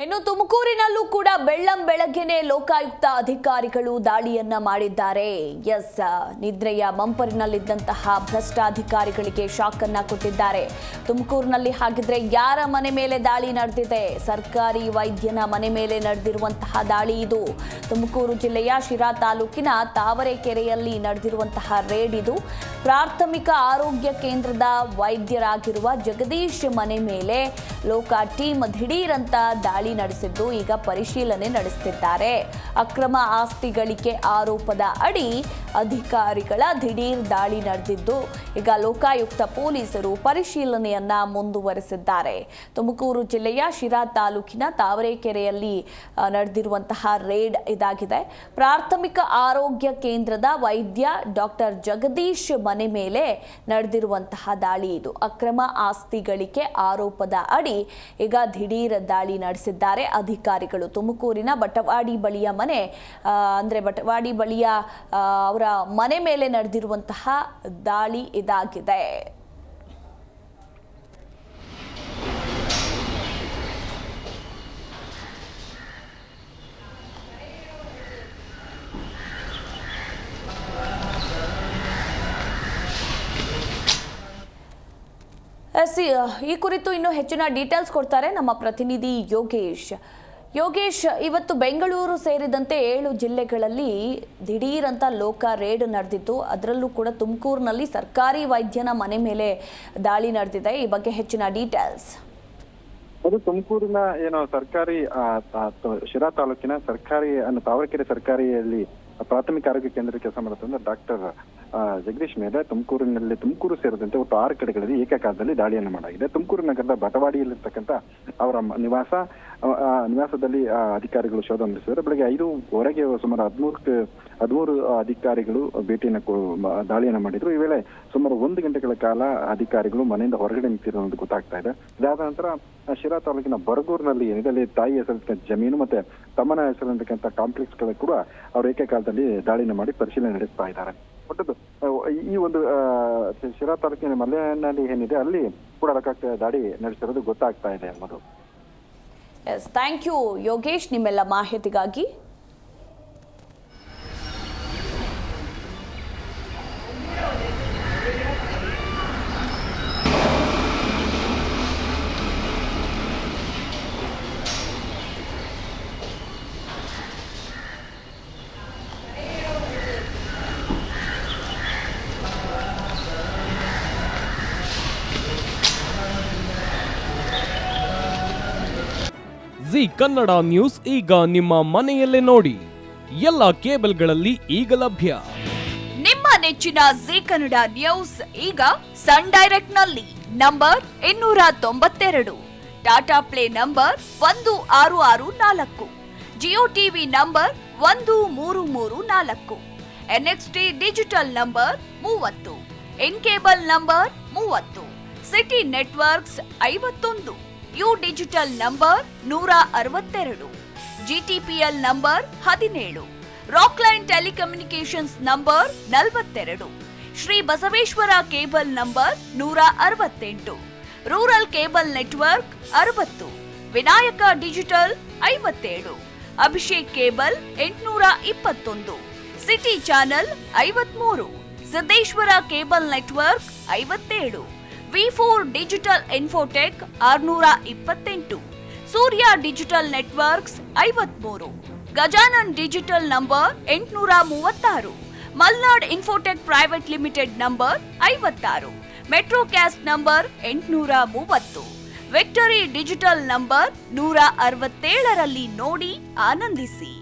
ಇನ್ನು ತುಮಕೂರಿನಲ್ಲೂ ಕೂಡ ಬೆಳ್ಳಂಬೆಳಗ್ಗೆನೆ ಲೋಕಾಯುಕ್ತ ಅಧಿಕಾರಿಗಳು ದಾಳಿಯನ್ನ ಮಾಡಿದ್ದಾರೆ. ನಿದ್ರೆಯ ಮಂಪರಿನಲ್ಲಿದ್ದಂತಹ ಭ್ರಷ್ಟ ಅಧಿಕಾರಿಗಳಿಗೆ ಶಾಕ್ ಅನ್ನ ಕೊಟ್ಟಿದ್ದಾರೆ. ತುಮಕೂರಿನಲ್ಲಿ ಹಾಗಿದ್ರೆ ಯಾರ ಮನೆ ಮೇಲೆ ದಾಳಿ ನಡೆದಿದೆ? ಸರ್ಕಾರಿ ವೈದ್ಯನ ಮನೆ ಮೇಲೆ ನಡೆದಿರುವಂತಹ ದಾಳಿ ಇದು. ತುಮಕೂರು ಜಿಲ್ಲೆಯ ಶಿರಾ ತಾಲೂಕಿನ ತಾವರೆಕೆರೆಯಲ್ಲಿ ನಡೆದಿರುವಂತಹ ರೇಡ್ ಇದು. ಪ್ರಾಥಮಿಕ ಆರೋಗ್ಯ ಕೇಂದ್ರದ ವೈದ್ಯರಾಗಿರುವ ಜಗದೀಶ್ ಮನೆ ಮೇಲೆ ಲೋಕ ಟೀಮ್ ದಿಢೀರಂತ ದಾಳಿ ನಡೆಸಿದ್ದು ಈಗ ಪರಿಶೀಲನೆ ನಡೆಸುತ್ತಿದ್ದಾರೆ. ಅಕ್ರಮ ಆಸ್ತಿ ಗಳಿಕೆ ಆರೋಪದ ಅಡಿ ಅಧಿಕಾರಿಗಳ ದಿಢೀರ್ ದಾಳಿ ನಡೆದಿದ್ದು ಈಗ ಲೋಕಾಯುಕ್ತ ಪೊಲೀಸರು ಪರಿಶೀಲನೆಯನ್ನ ಮುಂದುವರೆಸಿದ್ದಾರೆ. ತುಮಕೂರು ಜಿಲ್ಲೆಯ ಶಿರಾ ತಾಲೂಕಿನ ತಾವರೆಕೆರೆಯಲ್ಲಿ ನಡೆದಿರುವಂತಹ ರೇಡ್ ಇದಾಗಿದೆ. ಪ್ರಾಥಮಿಕ ಆರೋಗ್ಯ ಕೇಂದ್ರದ ವೈದ್ಯ ಡಾಕ್ಟರ್ ಜಗದೀಶ್ ಮನೆ ಮೇಲೆ ನಡೆದಿರುವಂತಹ ದಾಳಿ ಇದು. ಅಕ್ರಮ ಆಸ್ತಿ ಗಳಿಕೆ ಆರೋಪದ ಅಡಿ ಈಗ ದಿಢೀರ್ ದಾಳಿ ನಡೆಸಿದ್ದಾರೆ ಅಧಿಕಾರಿಗಳು. ತುಮಕೂರಿನ ಬಟವಾಡಿ ಬಳಿಯ ಮನೆ ಬಟವಾಡಿ ಬಳಿಯ ಅವರ ಮನೆ ಮೇಲೆ ನಡೆದಿರುವಂತಹ ದಾಳಿ ಇದಾಗಿದೆ. ಈ ಕುರಿತು ಇನ್ನೂ ಹೆಚ್ಚಿನ ಡೀಟೇಲ್ಸ್ ಕೊಡ್ತಾರೆ ನಮ್ಮ ಪ್ರತಿನಿಧಿ ಯೋಗೇಶ್. ಇವತ್ತು ಬೆಂಗಳೂರು ಸೇರಿದಂತೆ 7 ಜಿಲ್ಲೆಗಳಲ್ಲಿ ದಿಢೀರಂತ ಲೋಕ ರೇಡ್ ನಡೆದಿತ್ತು. ಅದರಲ್ಲೂ ಕೂಡ ತುಮಕೂರಿನಲ್ಲಿ ಸರ್ಕಾರಿ ವೈದ್ಯನ ಮನೆ ಮೇಲೆ ದಾಳಿ ನಡೆದಿದೆ. ಈ ಬಗ್ಗೆ ಹೆಚ್ಚಿನ ಡೀಟೇಲ್ಸ್. ಅದು ತುಮಕೂರಿನ ಸರ್ಕಾರಿ ಶಿರಾ ತಾಲೂಕಿನ ಸರ್ಕಾರಿ ತಾವರೆಕೆರೆ ಸರ್ಕಾರಿಯಲ್ಲಿ ಪ್ರಾಥಮಿಕ ಆರೋಗ್ಯ ಕೇಂದ್ರಕ್ಕೆ ಕೆಲಸ ಮಾಡುತ್ತಿದ್ದ ಡಾಕ್ಟರ್ ಜಗದೀಶ್ ಮೇಲೆ ತುಮಕೂರು ಸೇರಿದಂತೆ ಒಟ್ಟು 6 ಕಡೆಗಳಲ್ಲಿ ಏಕಕಾಲದಲ್ಲಿ ದಾಳಿಯನ್ನು ಮಾಡಲಾಗಿದೆ. ತುಮಕೂರು ನಗರದ ಬಟವಾಡಿಯಲ್ಲಿರ್ತಕ್ಕಂಥ ಅವರ ನಿವಾಸದಲ್ಲಿ ಅಧಿಕಾರಿಗಳು ಶೋಧ ನಡೆಸಿದ್ದಾರೆ. ಬೆಳಗ್ಗೆ 5:15 ಸುಮಾರು 13 ಅಧಿಕಾರಿಗಳು ದಾಳಿಯನ್ನು ಮಾಡಿದ್ರು. ಈ ವೇಳೆ ಸುಮಾರು 1 ಗಂಟೆಗಳ ಕಾಲ ಅಧಿಕಾರಿಗಳು ಮನೆಯಿಂದ ಹೊರಗಡೆ ನಿಂತಿರೋದು ಗೊತ್ತಾಗ್ತಾ ಇದೆ. ಇದಾದ ನಂತರ ಶಿರಾ ತಾಲೂಕಿನ ಬರಗೂರಿನಲ್ಲಿ ಏನಿದೆ ತಾಯಿ ಹೆಸರಿನ ಜಮೀನು ಮತ್ತೆ ತಮ್ಮನ ಹೆಸರಿರ್ತಕ್ಕಂಥ ಕಾಂಪ್ಲೆಕ್ಸ್ ಗಳು ಕೂಡ ಅವರು ಏಕಕಾಲದಲ್ಲಿ ದಾಳಿನ ಮಾಡಿ ಪರಿಶೀಲನೆ ನಡೆಸ್ತಾ ಇದ್ದಾರೆ. ಒಟ್ಟದ್ದು ಈ ಒಂದು ಶಿರಾ ತಾಲೂಕಿನ ಮಲೆನಲ್ಲಿ ಏನಿದೆ ಅಲ್ಲಿ ಕೂಡ ದಾಳಿ ನಡೆಸಿರೋದು ಗೊತ್ತಾಗ್ತಾ ಇದೆ ಅನ್ನೋದು. ಥ್ಯಾಂಕ್ ಯು ಯೋಗೇಶ್ ನಿಮ್ಮೆಲ್ಲ ಮಾಹಿತಿಗಾಗಿ. ಜಿ ಕನ್ನಡ ನ್ಯೂಸ್ ಈಗ ನಿಮ್ಮ ಮನೆಯಲ್ಲೇ ನೋಡಿ. ಎಲ್ಲ ಕೇಬಲ್ಗಳಲ್ಲಿ ಈಗ ಲಭ್ಯ. ನಿಮ್ಮ ನೆಚ್ಚಿನ ಜಿ ಕನ್ನಡ ನ್ಯೂಸ್ ಈಗ ಸನ್ ಡೈರೆಕ್ಟ್ ನಲ್ಲಿ number 292, Tata play number 1664, Jio TV number 1334, NXT digital number 30, N cable number 30, city networks 51, U digital number 162, GTPL number 17, Rockline telecommunications number 42, Shri Basaveshwara cable number 168, rural cable network 60, Vinayaka digital 57, Abhishek cable 821, city channel 53, Siddeshwara cable network 57, V4 digital Infotech 628, ಸೂರ್ಯ digital networks 53, Gajanan digital number 836, Malnad Infotech Private Limited number 56, Metrocast number 830, Victory Digital number 167ರಲ್ಲಿ ನೋಡಿ ಆನಂದಿಸಿ.